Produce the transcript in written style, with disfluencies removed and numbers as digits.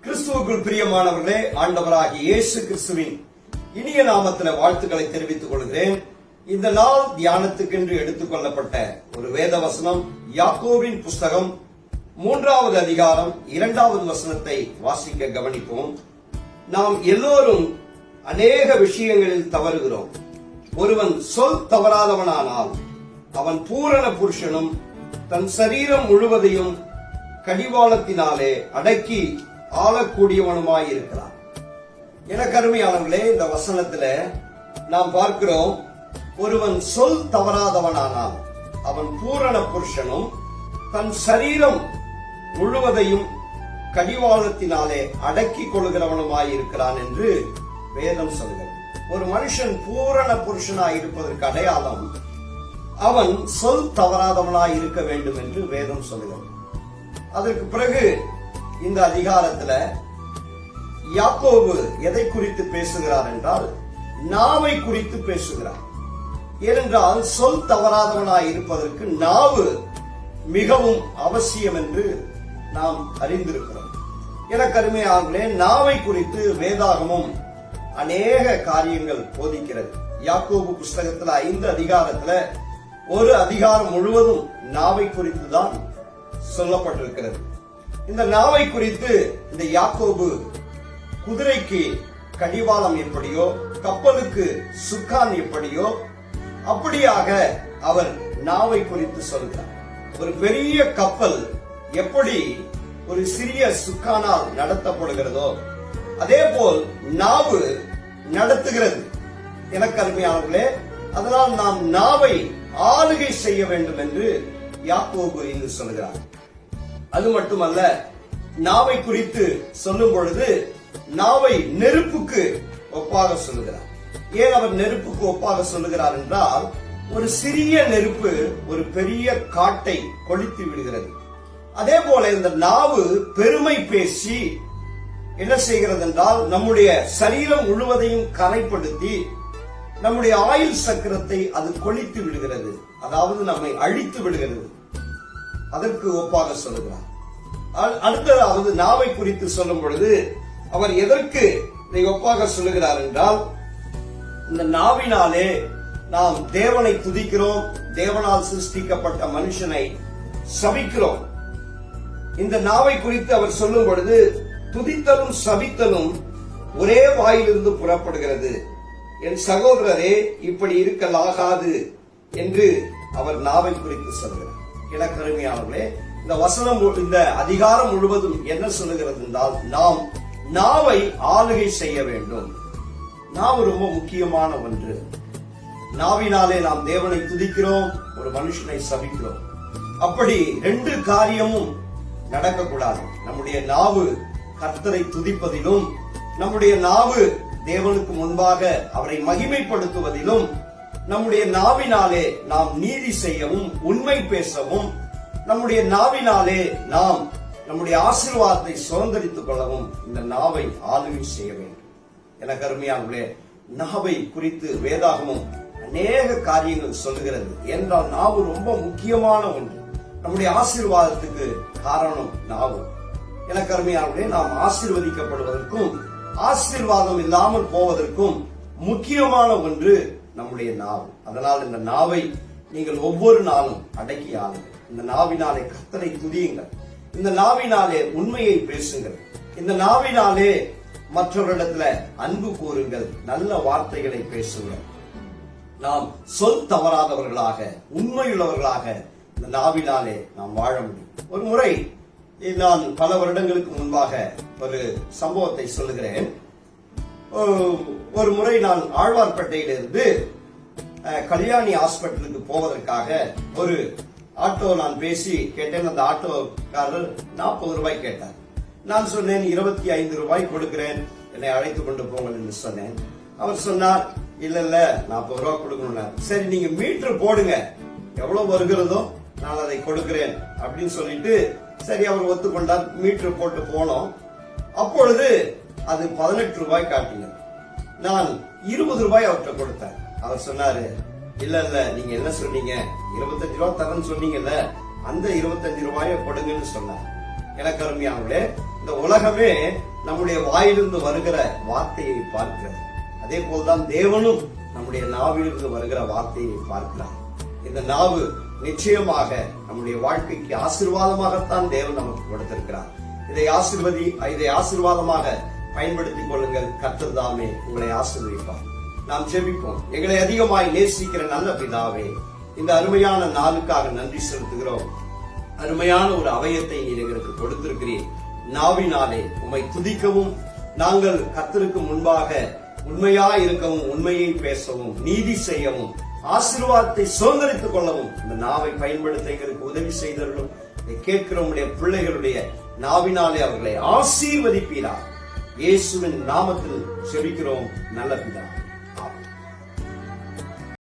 கிறிஸ்துவுக்குள் பிரியமானவர்களே, ஆண்டவராகிய இயேசு கிறிஸ்துவின் இனிய நாமத்தில் வாழ்த்துக்களை தெரிவித்துக் கொள்கிறேன். இந்த நாள் தியானத்துக்கென்று எடுத்துக் கொள்ளப்பட்ட ஒரு வேத வசனம் யாக்கோபின் புஸ்தகம் 3வது அதிகாரம் 2வது வசனத்தை வாசிக்க கவனிப்போம். நாம் எல்லோரும் அநேக விஷயங்களில் தவறுகிறோம். ஒருவன் சொல் தவறாதவனானால் அவன் பூரண புருஷனும் தன் சரீரம் முழுவதையும் கடிவாளத்தினாலே அடக்கி ஆளக்கூடியவனுமாயிருக்கிறான். எனக்கு அருமையானவர்களே, இந்த வசனத்துல நாம் பார்க்கிறோம், ஒருவன் சொல் தவறாதவனானால் அவன் பூரண புருஷனும் தன் சரீரம் முழுவதையும் கடிவாளத்தினாலே அடக்கி கொள்கிறவனுமாயிருக்கிறான் என்று வேதம் சொல்கிறது. ஒரு மனுஷன் பூரண புருஷனாய் இருப்பதற்கு அடையாளம் அவன் சொல் தவறாதவனாய் இருக்க வேண்டும் என்று வேதம் சொல்கிறது. அதற்கு பிறகு இந்த அதிகாரத்துல யாக்கோபு எதை குறித்து பேசுகிறார் என்றால், நாவை குறித்து பேசுகிறார். ஏனென்றால் சொல் தவறாதவனாய் இருப்பதற்கு நாவு மிகவும் அவசியம் என்று நாம் அறிந்திருக்கிறோம். எனக்கு அருமையானவர்களே, நாவை குறித்து வேதாகமும் அநேக காரியங்கள் போதிக்கிறது. யாக்கோபு புஸ்தகத்துல 5 அதிகாரத்துல ஒரு அதிகாரம் முழுவதும் நாவை குறித்து தான் சொல்லப்பட்டிருக்கிறது. இந்த நாவை குறித்து இந்த யாக்கோபு குதிரைக்கு கடிவாளம் எப்படியோ, கப்பலுக்கு சுக்கான் எப்படியோ, அப்படியாக அவர் நாவை குறித்து சொல்கிறார். ஒரு பெரிய கப்பல் எப்படி ஒரு சிறிய சுக்கானால் நடத்தப்படுகிறதோ அதே போல் நாவு நடத்துகிறது. எனக்கு அருமையானவர்களே, அதனால் நாம் நாவை ஆளுகை செய்ய வேண்டும் என்று யாக்கோபு இங்கு சொல்கிறார். அது மட்டுமல்ல, நாவை குறித்து சொல்லும் பொழுது நாவை நெருப்புக்கு ஒப்பாக சொல்லுகிறார். ஏன் அவர் நெருப்புக்கு ஒப்பாக சொல்லுகிறார் என்றால், ஒரு சிறிய நெருப்பு ஒரு பெரிய காட்டை கொளுத்தி விடுகிறது. அதே போல இந்த நாவு பெருமை பேசி என்ன செய்கிறது என்றால், நம்முடைய சரீரம் முழுவதையும் கரைப்படுத்தி நம்முடைய ஆயுள் சக்கரத்தை அது கொளுத்தி விடுகிறது. அதாவது நம்மை அழித்து விடுகிறது. அதற்கு ஒப்பாக சொல்லுகிறார். அடுத்ததாவது நாவை குறித்து சொல்லும் பொழுது அவர் எதற்கு இதை ஒப்பாக சொல்லுகிறார் என்றால், இந்த நாவினாலே நாம் தேவனை துதிக்கிறோம், தேவனால் சிருஷ்டிக்கப்பட்ட மனுஷனை சபிக்கிறோம். இந்த நாவை குறித்து அவர் சொல்லும் பொழுது, துதித்தலும் சபித்தலும் ஒரே வாயிலிருந்து புறப்படுகிறது, என் சகோதரரே இப்படி இருக்கலாகாது என்று அவர் நாவை குறித்து சொல்கிறார். எனக்கு அருமையானவர்களே, இந்த வசனம், இந்த அதிகாரம் முழுவதும் என்ன சொல்லுகிறது என்றால், நாம் நாவை ஆளுகை செய்ய வேண்டும். நாவு ரொம்ப முக்கியமான ஒன்று. நாவினாலே நாம் தேவனை துதிக்கிறோம், ஒரு மனுஷனை சபிக்கிறோம். அப்படி 2 காரியமும் நடக்கக்கூடாது. நம்முடைய நாவு கர்த்தரை துதிப்பதிலும், நம்முடைய நாவு தேவனுக்கு முன்பாக அவரை மகிமைப்படுத்துவதிலும், நம்முடைய நாவினாலே நாம் நீதி செய்யவும் உண்மை பேசவும், நம்முடைய நாவினாலே நாம் நம்முடைய ஆசீர்வாதத்தை சுதந்திரித்துக் கொள்ளவும் இந்த நாவை ஆளுகை செய்ய வேண்டும். எனக்கு அருமையானவர்களே, நாவை குறித்து வேதாகமும் அநேக காரியங்கள் சொல்லுகிறது. என்றால் நாவு ரொம்ப முக்கியமான ஒன்று. நம்முடைய ஆசீர்வாதத்துக்கு காரணம் நாவு. எனக்கு அருமையானவர்களே, நாம் ஆசீர்வதிக்கப்படுவதற்கும் ஆசீர்வாதம் இல்லாமல் போவதற்கும் முக்கியமான ஒன்று நம்முடைய நாவு. அதனால் இந்த நாவை நீங்கள் ஒவ்வொரு நாளும் அடக்கி ஆளுங்கள். இந்த நாவினாலே கர்த்தரை துதியுங்கள். இந்த நாவினாலே உண்மையை பேசுங்கள். இந்த நாவினாலே மற்றவர்களிடத்துல அன்பு கூறுங்கள், நல்ல வார்த்தைகளை பேசுங்கள். நாம் சொல் தவறாதவர்களாக, உண்மையுள்ளவர்களாக இந்த நாவினாலே நாம் வாழ முடியும். ஒரு முறை நான் பல வருடங்களுக்கு முன்பாக ஒரு சம்பவத்தை சொல்லுகிறேன். ஒரு முறை நான் ஆழ்வார்பேட்டையிலிருந்து கல்யாணி ஹாஸ்பிட்டலுக்கு போவதற்காக ஒரு ஆட்டோ நான் பேசி கேட்டேன். அந்த ஆட்டோக்காரர் 40 ரூபாய் கேட்டார். நான் சொன்னேன், 25 ரூபாய் கொடுக்கிறேன், என்னை அழைத்துக் கொண்டு போங்கள் என்று சொன்னேன். அவர் சொன்னார், இல்ல 40 ரூபாய் கொடுக்கணும். சரி, நீங்க மீட்டர் போடுங்க, எவ்வளவு வருகிறதோ நான் அதை கொடுக்கிறேன் அப்படின்னு சொல்லிட்டு, சரி அவர் ஒத்துக்கொண்டார். மீட்டர் போட்டு போனோம். அப்பொழுது அது 18 ரூபாய் காட்டினது. நான் 20 ரூபாய் அவர்கிட்ட கொடுத்தேன். அவர் சொன்னாரு, இல்ல நீங்க என்ன சொன்னீங்க, 25 ரூபாய் தரேன்னு சொன்னீங்கல்ல, அந்த 25 ரூபாயை கொடுங்கன்னு சொன்னார். எனக்கு அருமையானவர்களே, இந்த உலகமே நம்முடைய வாயிலிருந்து வருகிற வார்த்தையை பார்க்கிறது. அதே போல்தான் தேவனும் நம்முடைய நாவிலிருந்து வருகிற வார்த்தையை பார்க்கிறார். இந்த நாவு நிச்சயமாக நம்முடைய வாழ்க்கைக்கு ஆசீர்வாதமாகத்தான் தேவன் நமக்கு கொடுத்திருக்கிறார். இதை ஆசீர்வாதமாக பயன்படுத்திக் கொள்ளுங்கள். கர்த்தர் தாமே உங்களை ஆசீர்வதிப்பார். நாம் ஜெபிப்போம். எங்களை அதிகமாய் நேசிக்கிற நல்ல பிதாவே, இந்த அருமையான நாளுக்காக நன்றி செலுத்துகிறோம். அருமையான ஒரு அவயத்தை நீர் எங்களுக்கு கொடுத்திருக்கிறீர். நாவினாலே உம்மை துதிக்கவும், நாங்கள் கர்த்தருக்கு முன்பாக உண்மையா இருக்கவும், உண்மையை பேசவும், நீதி செய்யவும், ஆசீர்வாதத்தை சுதந்திரித்துக் கொள்ளவும் இந்த நாவை பயன்படுத்த எங்களுக்கு உதவி செய்தவர்களும் கேட்கிற உடைய பிள்ளைகளுடைய நாவினாலே அவர்களை ஆசீர்வதிப்பீரா. இயேசுவின் நாமத்தில் ஜெபிக்கிறோம் நல்ல பிதா.